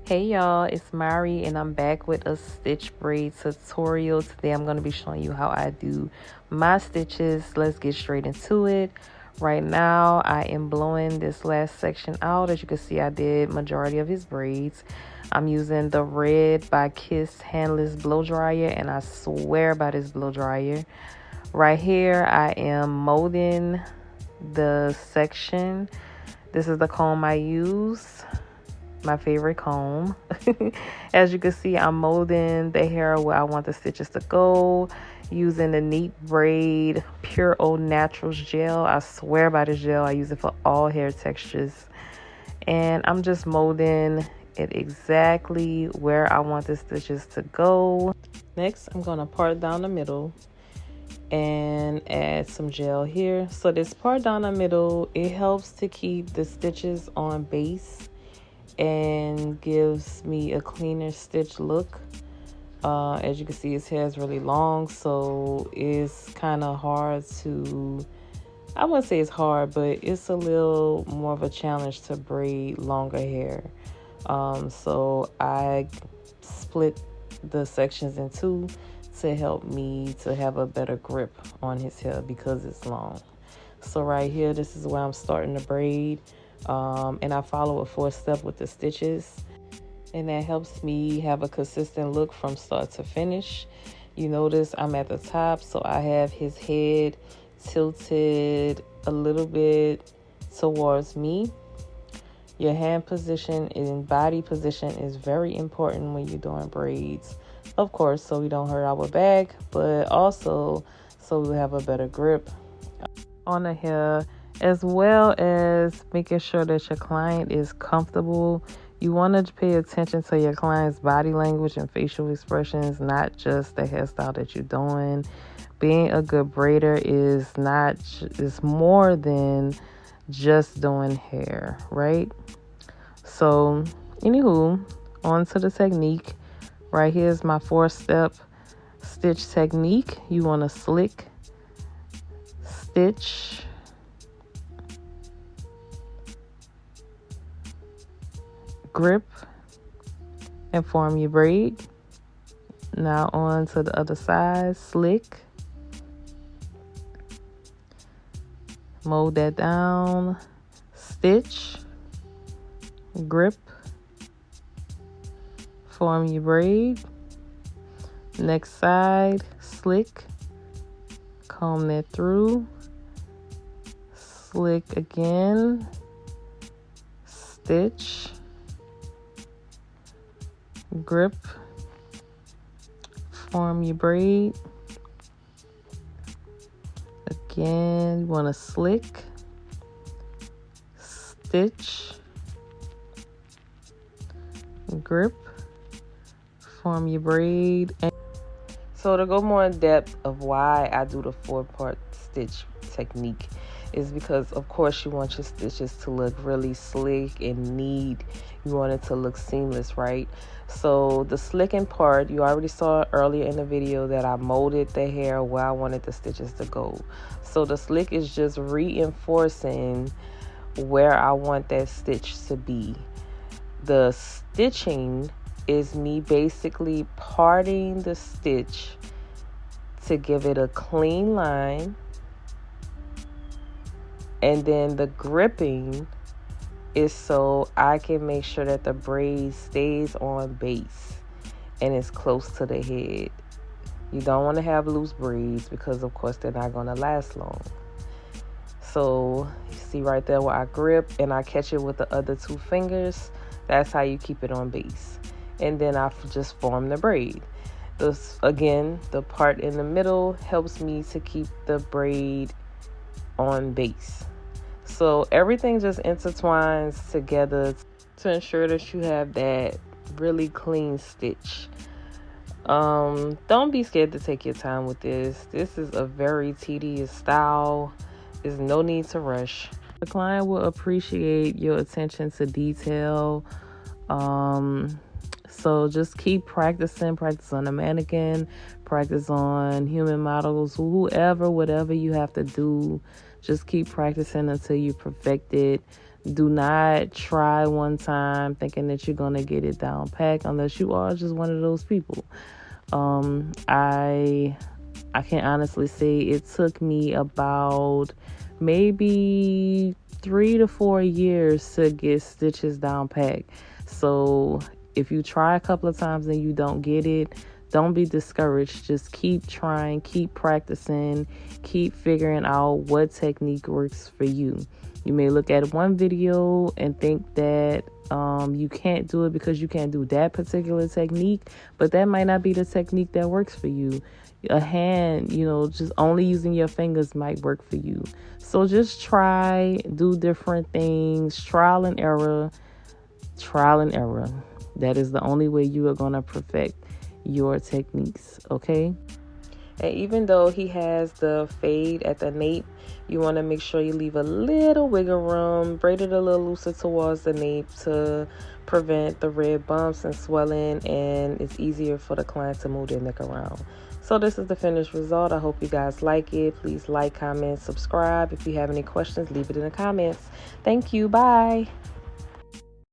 Hey y'all, it's Mari and I'm back with a stitch braid tutorial. Today I'm going to be showing you how I do my stitches. Let's get straight into it. Right now I am blowing this last section out. As you can see, I did majority of his braids. I'm using the Red by Kiss handless blow dryer, and I swear by this blow dryer. Right here I am molding the section. This is the comb I use. My favorite comb. As you can see, I'm molding the hair where I want the stitches to go using the Neat Braid Pure Au Naturals gel. I swear by this gel. I use it for all hair textures, and I'm just molding it exactly where I want the stitches to go. Next, I'm going to part down the middle and add some gel here. So this part down the middle, it helps to keep the stitches on base and gives me a cleaner stitch look. As you can see, his hair is really long, so it's kind of hard to, I wouldn't say it's hard, but it's a little more of a challenge to braid longer hair. So I split the sections in two to help me to have a better grip on his hair because it's long. So right here, this is where I'm starting to braid. And I follow a 4-step with the stitches, and that helps me have a consistent look from start to finish. You notice I'm at the top, so I have his head tilted a little bit towards me. Your hand position and body position is very important when you're doing braids, of course, so we don't hurt our back, but also so we have a better grip on the hair, as well as making sure that your client is comfortable. You want to pay attention to your client's body language and facial expressions, not just the hairstyle that you're doing. Being a good braider is more than just doing hair, right? So, anywho, on to the technique. Right here is my 4-step stitch technique. You want to slick, stitch, grip, and form your braid. Now on to the other side, slick, mold that down, stitch, grip, form your braid. Next side, slick, comb that through, slick again, stitch, grip, form your braid. Again, you want to slick, stitch, grip, form your braid. So to go more in depth of why I do the 4-part stitch technique is because, of course, you want your stitches to look really slick and neat. You want it to look seamless, right? So the slicking part, you already saw earlier in the video that I molded the hair where I wanted the stitches to go. So the slick is just reinforcing where I want that stitch to be. The stitching is me basically parting the stitch to give it a clean line. And then the gripping is so I can make sure that the braid stays on base and is close to the head. You don't want to have loose braids because, of course, they're not going to last long. So you see right there where I grip and I catch it with the other 2 fingers. That's how you keep it on base. And then I just form the braid. This, again, the part in the middle helps me to keep the braid on base. So everything just intertwines together to ensure that you have that really clean stitch. Don't be scared to take your time with this. This is a very tedious style. There's no need to rush. The client will appreciate your attention to detail. So just keep practicing. Practice on a mannequin, practice on human models, whatever you have to do. Just keep practicing until you perfect it. Do not try one time thinking that you're going to get it down pack unless you are just one of those people. I can honestly say it took me about maybe 3 to 4 years to get stitches down pack. So if you try a couple of times and you don't get it, don't be discouraged. Just keep trying, keep practicing, keep figuring out what technique works for you. You may look at one video and think that you can't do it because you can't do that particular technique, but that might not be the technique that works for you. A hand, just only using your fingers might work for you. So just try, do different things, trial and error. That is the only way you are going to perfect your techniques, okay? And even though he has the fade at the nape, you want to make sure you leave a little wiggle room, braid it a little looser towards the nape to prevent the red bumps and swelling, and it's easier for the client to move their neck around. So this is the finished result. I hope you guys like it. Please like, comment, subscribe. If you have any questions, leave it in the comments. Thank you. Bye.